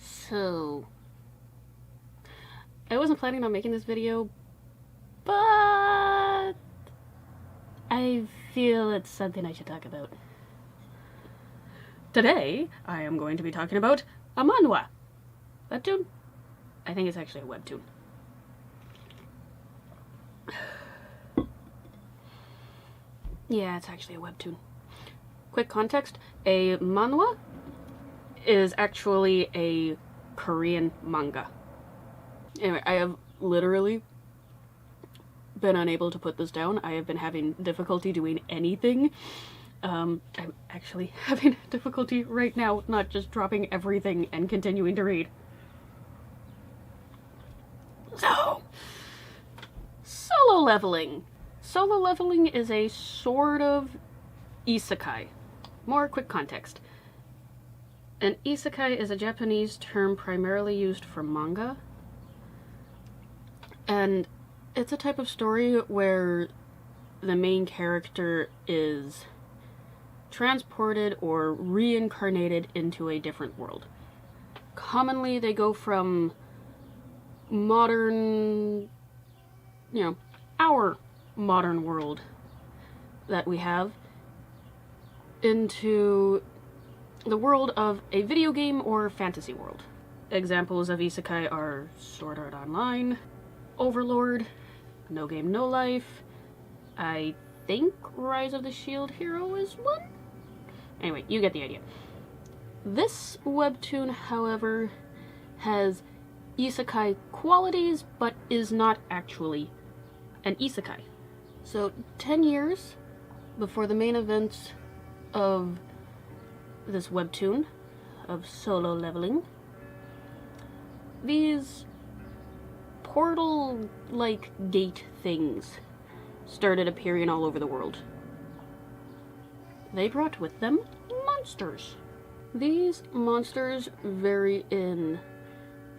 So, I wasn't planning on making this video, but I feel it's something I should talk about. Today, I am going to be talking about a manhwa. Webtoon? I think it's actually a webtoon. Yeah, it's actually a webtoon. Quick context, a manhwa is actually a Korean manga. Anyway, I have literally been unable to put this down. I have been having difficulty doing anything. I'm actually having difficulty right now, not just dropping everything and continuing to read. So, Solo Leveling. Solo Leveling is a sort of isekai. More quick context. An isekai is a Japanese term primarily used for manga. And it's a type of story where the main character is transported or reincarnated into a different world. Commonly, they go from modern, our modern world that we have into the world of a video game or fantasy world. Examples of isekai are Sword Art Online, Overlord, No Game No Life. I think Rise of the Shield Hero is one? Anyway, you get the idea. This webtoon, however, has isekai qualities, but is not actually an isekai. So, 10 years before the main events of this webtoon, of Solo Leveling, these portal-like gate things started appearing all over the world. They brought with them monsters. These monsters vary in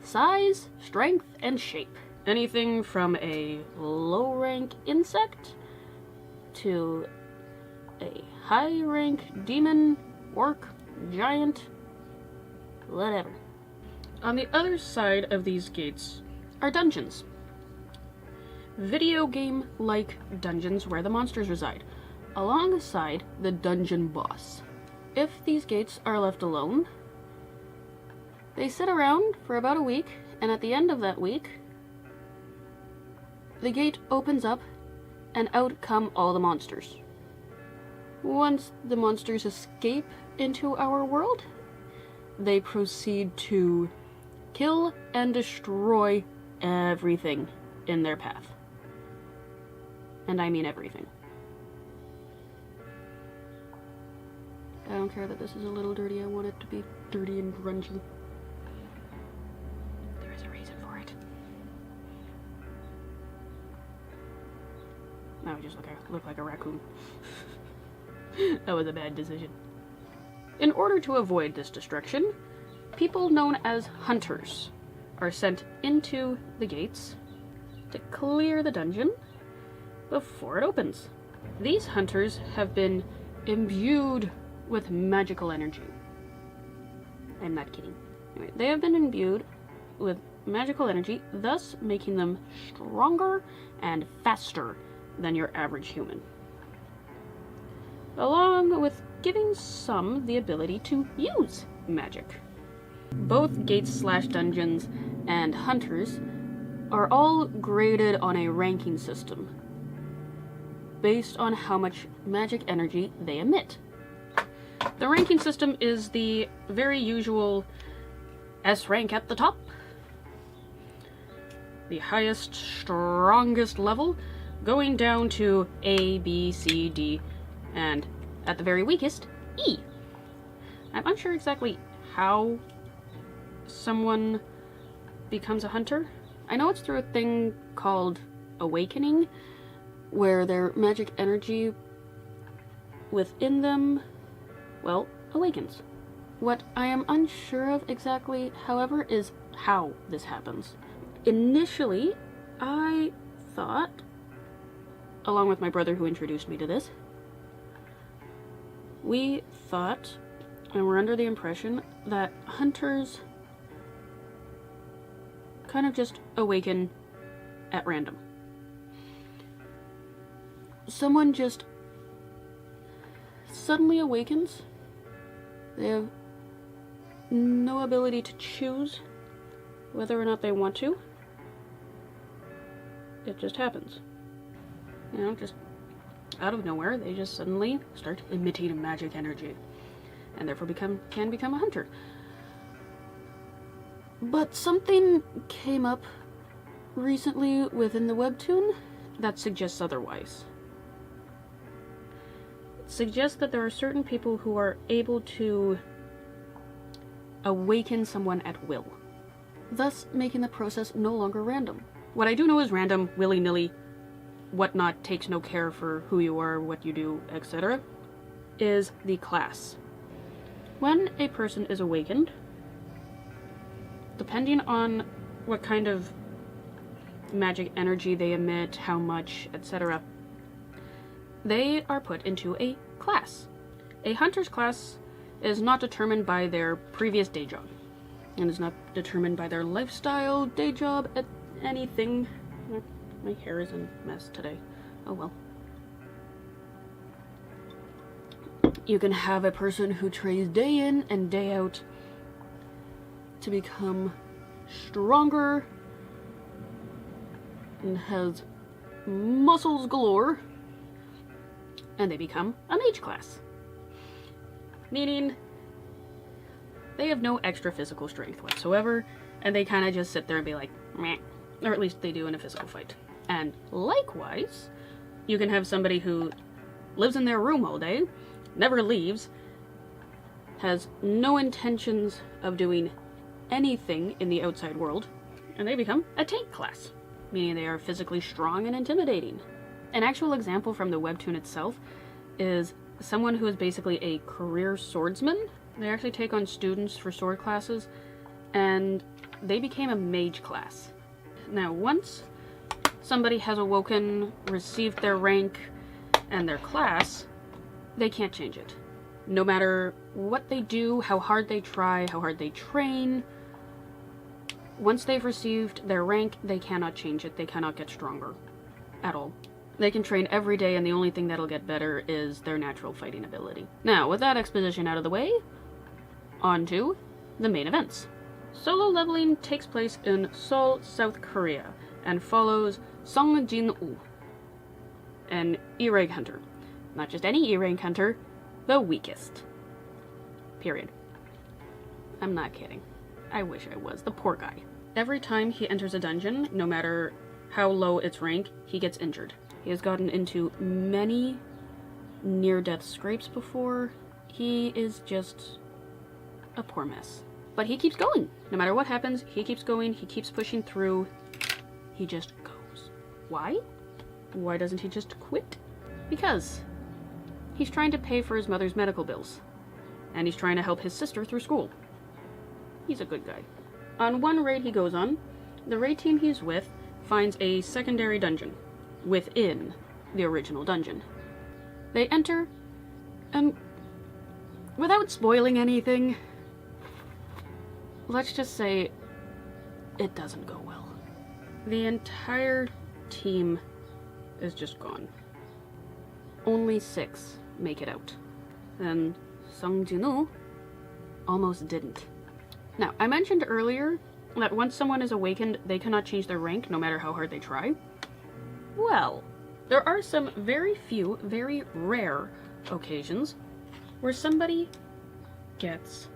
size, strength, and shape. Anything from a low-rank insect to a high-rank demon, orc, giant, whatever. On the other side of these gates are dungeons. Video game-like dungeons where the monsters reside, alongside the dungeon boss. If these gates are left alone, they sit around for about a week, and at the end of that week, the gate opens up and out come all the monsters. Once the monsters escape into our world, they proceed to kill and destroy everything in their path. And I mean everything. I don't care that this is a little dirty, I want it to be dirty and grungy. There is a reason for it. Now I just look like a raccoon. That was a bad decision. In order to avoid this destruction, people known as hunters are sent into the gates to clear the dungeon before it opens. These hunters have been imbued with magical energy. I'm not kidding. Anyway, they have been imbued with magical energy, thus making them stronger and faster than your average human, along with giving some the ability to use magic. Both gates/dungeons and hunters are all graded on a ranking system based on how much magic energy they emit. The ranking system is the very usual S rank at the top, the highest, strongest level, going down to A, B, C, D, and at the very weakest, E. I'm unsure exactly how someone becomes a hunter. I know it's through a thing called awakening, where their magic energy within them, well, awakens. What I am unsure of exactly, however, is how this happens. Initially, I thought, along with my brother who introduced me to this, we thought and were under the impression that hunters kind of just awaken at random. Someone just suddenly awakens. They have no ability to choose whether or not they want to. It just happens. You know, just out of nowhere, they just suddenly start emitting magic energy, and therefore can become a hunter. But something came up recently within the webtoon that suggests otherwise. It suggests that there are certain people who are able to awaken someone at will, thus making the process no longer random. What I do know is random, willy-nilly, whatnot, takes no care for who you are, what you do, etc., is the class. When a person is awakened, depending on what kind of magic energy they emit, how much, etc., they are put into a class. A hunter's class is not determined by their previous day job, and is not determined by their lifestyle, day job, anything. My hair is a mess today. Oh well. You can have a person who trains day in and day out to become stronger and has muscles galore, and they become a mage class. Meaning they have no extra physical strength whatsoever, and they kind of just sit there and be like, meh. Or at least they do in a physical fight. And likewise, you can have somebody who lives in their room all day, never leaves, has no intentions of doing anything in the outside world, and they become a tank class, meaning they are physically strong and intimidating. An actual example from the webtoon itself is someone who is basically a career swordsman. They actually take on students for sword classes, and they became a mage class. Now, once somebody has awoken, received their rank and their class, they can't change it. No matter what they do, how hard they try, how hard they train, once they've received their rank, they cannot change it. They cannot get stronger at all. They can train every day, and the only thing that'll get better is their natural fighting ability. Now, with that exposition out of the way, on to the main events. Solo leveling takes place in Seoul, South Korea, and follows Song Jin-woo, an E-rank hunter. Not just any E-rank hunter, the weakest. Period. I'm not kidding. I wish I was. The poor guy. Every time he enters a dungeon, no matter how low its rank, he gets injured. He has gotten into many near-death scrapes before. He is just a poor mess. But he keeps going. No matter what happens, he keeps going, he keeps pushing through. He just goes. Why? Why doesn't he just quit? Because he's trying to pay for his mother's medical bills. And he's trying to help his sister through school. He's a good guy. On one raid he goes on, the raid team he's with finds a secondary dungeon within the original dungeon. They enter, and without spoiling anything, let's just say it doesn't go well. The entire team is just gone. Only 6 make it out. And Sung Jin-woo almost didn't. Now, I mentioned earlier that once someone is awakened, they cannot change their rank no matter how hard they try. Well, there are some very few, very rare occasions where somebody gets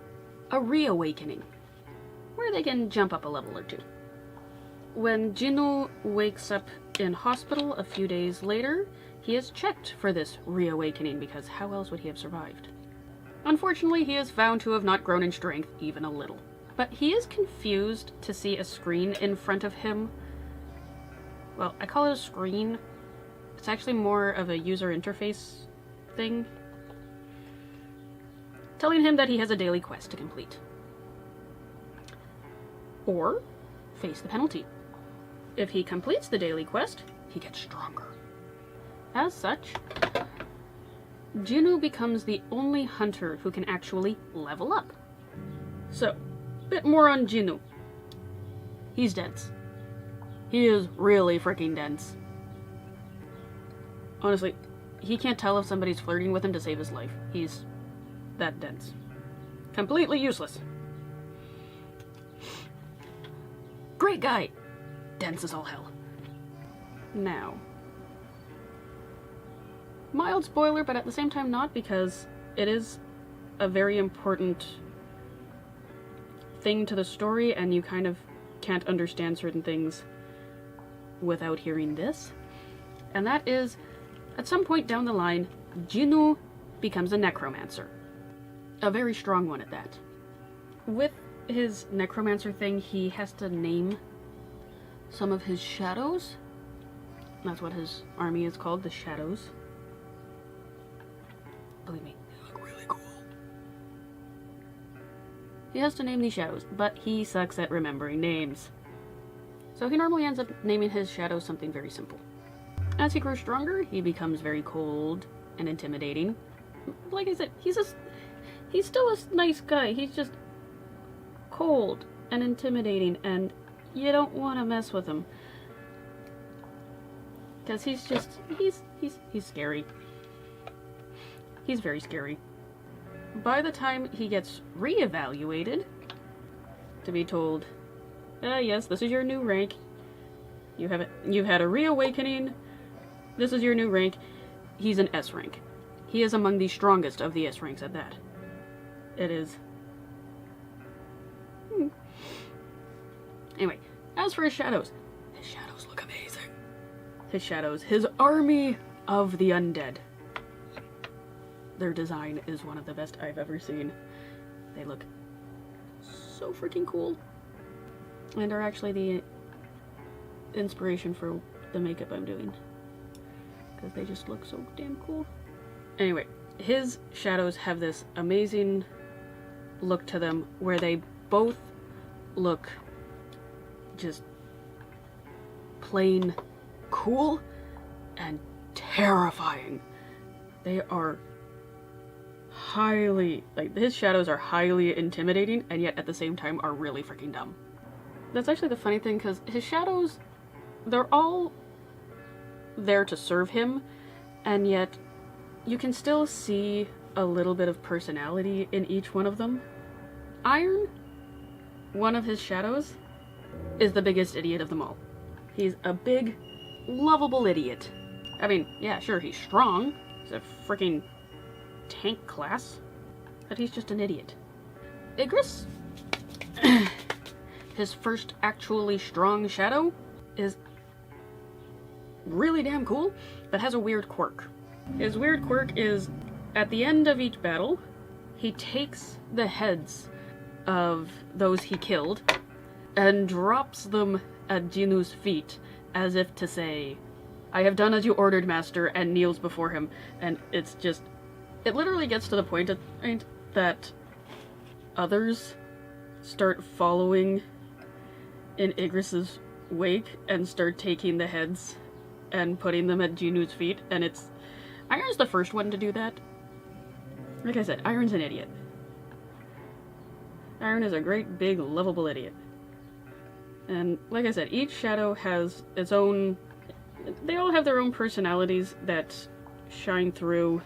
a reawakening, where they can jump up a level or 2. When Jin-woo wakes up in hospital a few days later, he is checked for this reawakening, because how else would he have survived? Unfortunately, he is found to have not grown in strength even a little. But he is confused to see a screen in front of him. Well, I call it a screen. It's actually more of a user interface thing, telling him that he has a daily quest to complete. Or face the penalty. If he completes the daily quest, he gets stronger. As such, Jin-woo becomes the only hunter who can actually level up. So, a bit more on Jin-woo. He's dense. He is really freaking dense. Honestly, he can't tell if somebody's flirting with him to save his life. He's that dense. Completely useless. Great guy. Dense as all hell. Now, mild spoiler, but at the same time not, because it is a very important thing to the story, and you kind of can't understand certain things without hearing this. And that is, at some point down the line, Jinwoo becomes a necromancer. A very strong one at that. With his necromancer thing, he has to name some of his shadows. That's what his army is called, the Shadows. Believe me, they look really cool. He has to name these shadows, but he sucks at remembering names. So he normally ends up naming his shadows something very simple. As he grows stronger, he becomes very cold and intimidating. Like I said, he's still a nice guy. He's just cold and intimidating, and you don't want to mess with him. Because he's scary. He's very scary. By the time he gets re-evaluated, to be told, yes, this is your new rank. You've had a reawakening. This is your new rank. He's an S rank. He is among the strongest of the S ranks at that. It is. Anyway, as for his shadows look amazing. His shadows, his army of the undead. Their design is one of the best I've ever seen. They look so freaking cool. And are actually the inspiration for the makeup I'm doing. Because they just look so damn cool. Anyway, his shadows have this amazing look to them where they both look just plain cool and terrifying. They are highly, like, his shadows are highly intimidating, and yet at the same time are really freaking dumb. That's actually the funny thing, because his shadows, they're all there to serve him, and yet you can still see a little bit of personality in each one of them. Iron, one of his shadows, is the biggest idiot of them all. He's a big, lovable idiot. I mean, yeah, sure, he's strong. He's a freaking tank class. But he's just an idiot. Igris, his first actually strong shadow, is really damn cool, but has a weird quirk. His weird quirk is, at the end of each battle, he takes the heads of those he killed and drops them at Jinwoo's feet, as if to say, "I have done as you ordered, master," and kneels before him. And it's just, it literally gets to the point that others start following in Igris's wake and start taking the heads and putting them at Jinwoo's feet, and it's... Iron's the first one to do that. Like I said, Iron's an idiot. Iron is a great, big, lovable idiot. And like I said, each shadow has its own... They all have their own personalities that shine through.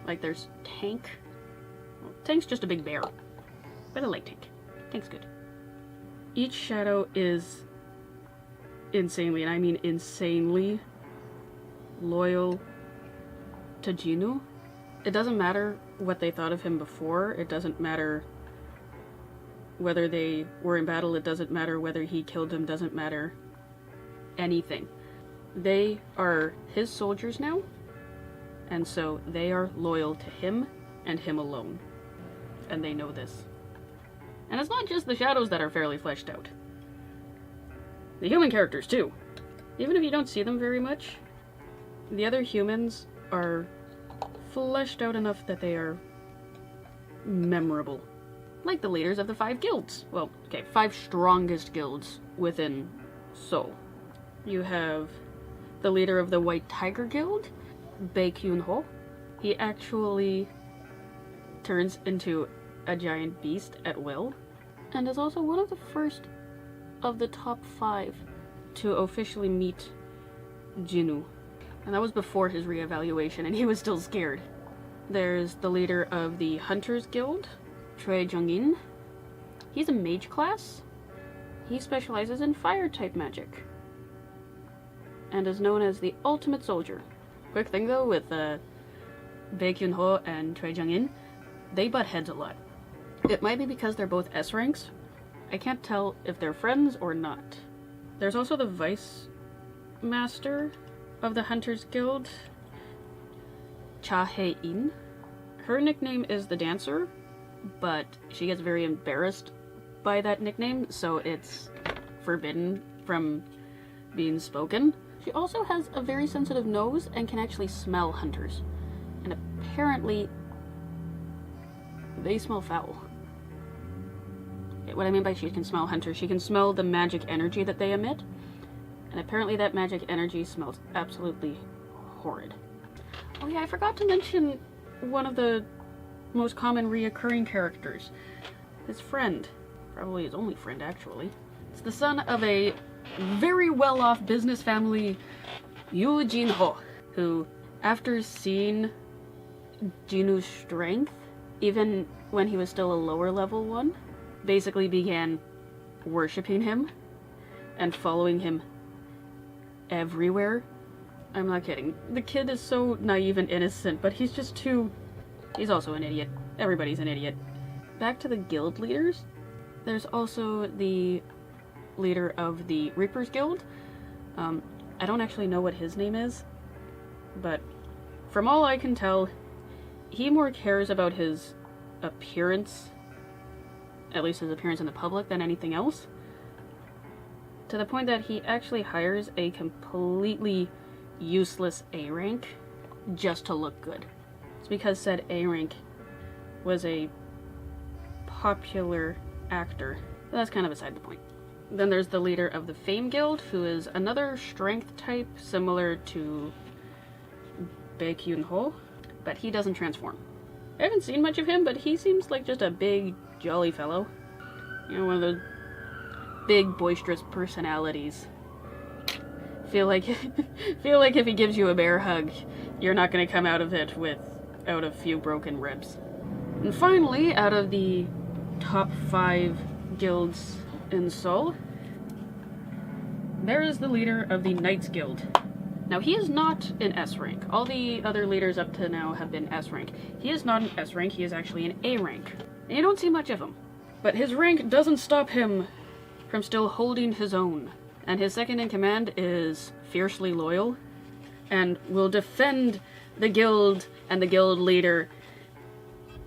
Like, there's Tank. Well, Tank's just a big bear. But I like Tank. Tank's good. Each shadow is insanely, and I mean insanely, loyal to Jinwoo. It doesn't matter what they thought of him before. It doesn't matter whether they were in battle. It doesn't matter whether he killed them. Doesn't matter anything. They are his soldiers now, and so they are loyal to him and him alone. And they know this. And it's not just the shadows that are fairly fleshed out. The human characters, too. Even if you don't see them very much, the other humans are fleshed out enough that they are memorable. Like the leaders of the 5 guilds. Well, okay, 5 strongest guilds within Seoul. You have the leader of the White Tiger Guild, Bae Kyun-ho. He actually turns into a giant beast at will, and is also one of the first of the top 5 to officially meet Jinwoo. And that was before his reevaluation, and he was still scared. There's the leader of the Hunters Guild, Choi Jung-in. He's a mage class. He specializes in fire-type magic and is known as the ultimate soldier. Quick thing though, with Bae Kyun-ho and Choi Jung-in, they butt heads a lot. It might be because they're both S ranks. I can't tell if they're friends or not. There's also the Vice Master of the Hunters Guild, Cha Hae-in. Her nickname is the Dancer, but she gets very embarrassed by that nickname, so it's forbidden from being spoken. She also has a very sensitive nose and can actually smell hunters. And apparently, they smell foul. What I mean by she can smell hunters, she can smell the magic energy that they emit. And apparently that magic energy smells absolutely horrid. Oh yeah, I forgot to mention one of the most common reoccurring characters. His friend. Probably his only friend, actually. It's the son of a very well-off business family, Yoo Jin-ho, who, after seeing Jinwoo's strength, even when he was still a lower level one, basically began worshipping him and following him everywhere. I'm not kidding. The kid is so naive and innocent, but he's just too... He's also an idiot. Everybody's an idiot. Back to the guild leaders. There's also the leader of the Reapers Guild. I don't actually know what his name is, but from all I can tell, he more cares about his appearance, at least his appearance in the public, than anything else. To the point that he actually hires a completely useless A rank just to look good. It's because said A rank was a popular actor. But that's kind of beside the point. Then there's the leader of the Fame Guild, who is another strength type similar to Bae Kyun-ho, but he doesn't transform. I haven't seen much of him, but he seems like just a big, jolly fellow. You know, one of those big, boisterous personalities. Feel like if he gives you a bear hug, you're not going to come out of it without a few broken ribs. And finally, out of the top 5 guilds in Seoul, there is the leader of the Knights Guild. Now, he is not an S rank. All the other leaders up to now have been S rank. He is not an S rank, he is actually an A rank. And you don't see much of him. But his rank doesn't stop him from still holding his own. And his second in command is fiercely loyal and will defend the guild and the guild leader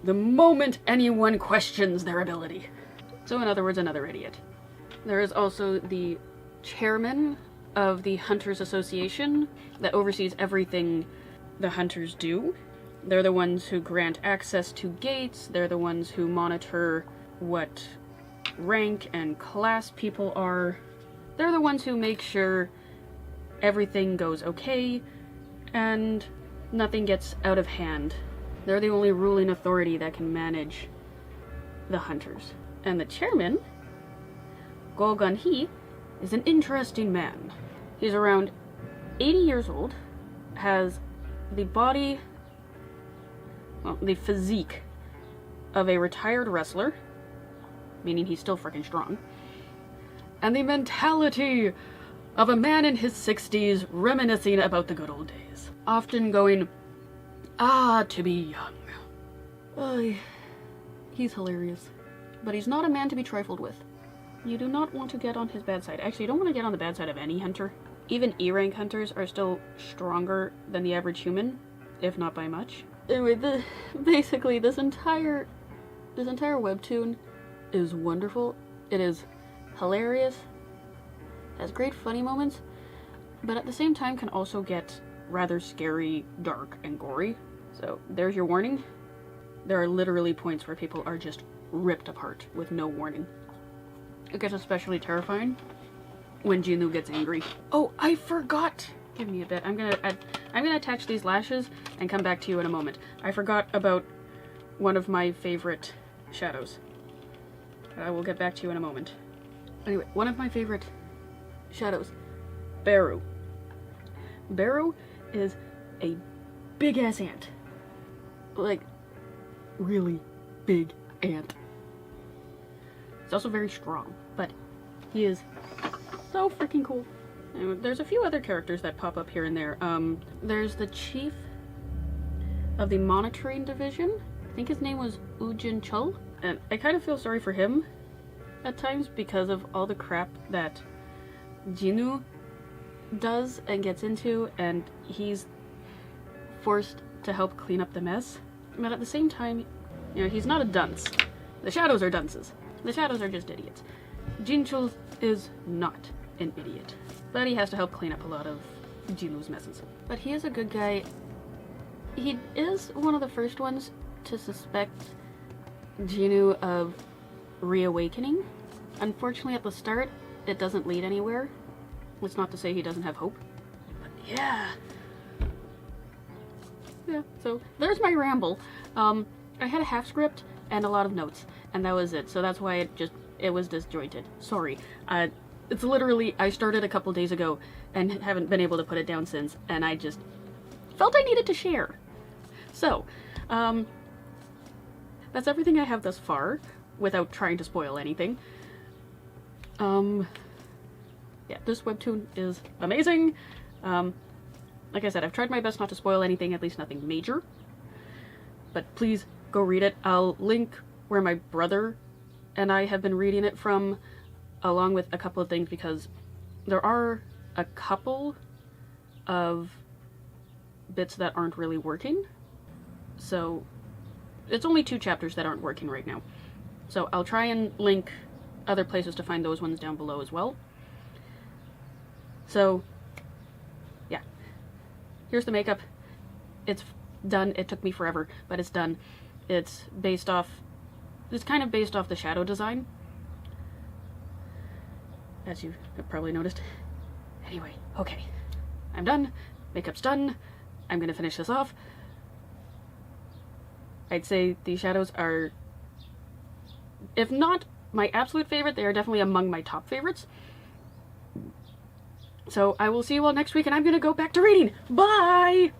the moment anyone questions their ability. So in other words, another idiot. There is also the chairman of the Hunters Association that oversees everything the hunters do. They're the ones who grant access to gates, they're the ones who monitor what rank and class people are. They're the ones who make sure everything goes okay and nothing gets out of hand. They're the only ruling authority that can manage the hunters. And the chairman, Go Gun-hee, is an interesting man. He's around 80 years old, has the body, well, the physique of a retired wrestler, meaning he's still freaking strong, and the mentality of a man in his 60s reminiscing about the good old days. Often going, "Ah, to be young." He's hilarious. But he's not a man to be trifled with. You do not want to get on his bad side. Actually, you don't want to get on the bad side of any hunter. Even E-rank hunters are still stronger than the average human, if not by much. Anyway, basically, this entire webtoon is wonderful. It is hilarious, has great funny moments, but at the same time can also get rather scary, dark, and gory. So there's your warning. There are literally points where people are just ripped apart with no warning. It gets especially terrifying when Jinwoo gets angry. Oh, I forgot! Give me a bit. I'm gonna attach these lashes and come back to you in a moment. I forgot about one of my favorite shadows. I will get back to you in a moment. Anyway, one of my favorite shadows, Beru. Beru is a big ass ant. Like, really big ant. He's also very strong, but he is so freaking cool. And there's a few other characters that pop up here and there. There's the chief of the monitoring division. I think his name was Ujin Chul. And I kind of feel sorry for him at times because of all the crap that Jinu does and gets into, and he's forced to help clean up the mess. But at the same time, you know, he's not a dunce. The shadows are dunces. The shadows are just idiots. Jinchul is not an idiot, but he has to help clean up a lot of Jinu's messes. But he is a good guy. He is one of the first ones to suspect Jinu of reawakening. Unfortunately, at the start, it doesn't lead anywhere. It's not to say he doesn't have hope. But yeah. Yeah, so there's my ramble. I had a half script and a lot of notes, and that was it. So that's why it was disjointed. Sorry. It's literally, I started a couple days ago and haven't been able to put it down since, and I just felt I needed to share. So, that's everything I have thus far, without trying to spoil anything. Yeah, this webtoon is amazing. Like I said, I've tried my best not to spoil anything, at least nothing major. But please go read it. I'll link where my brother and I have been reading it from, along with a couple of things, because there are a couple of bits that aren't really working. So it's only 2 chapters that aren't working right now. So I'll try and link other places to find those ones down below as well. So yeah, here's the makeup. It's done. It took me forever, but it's done. It's kind of based off the shadow design, as you have probably noticed. Anyway, okay, I'm done. Makeup's done. I'm gonna finish this off. I'd say these shadows are, if not my absolute favorite, they are definitely among my top favorites. So I will see you all next week, and I'm gonna go back to reading. Bye!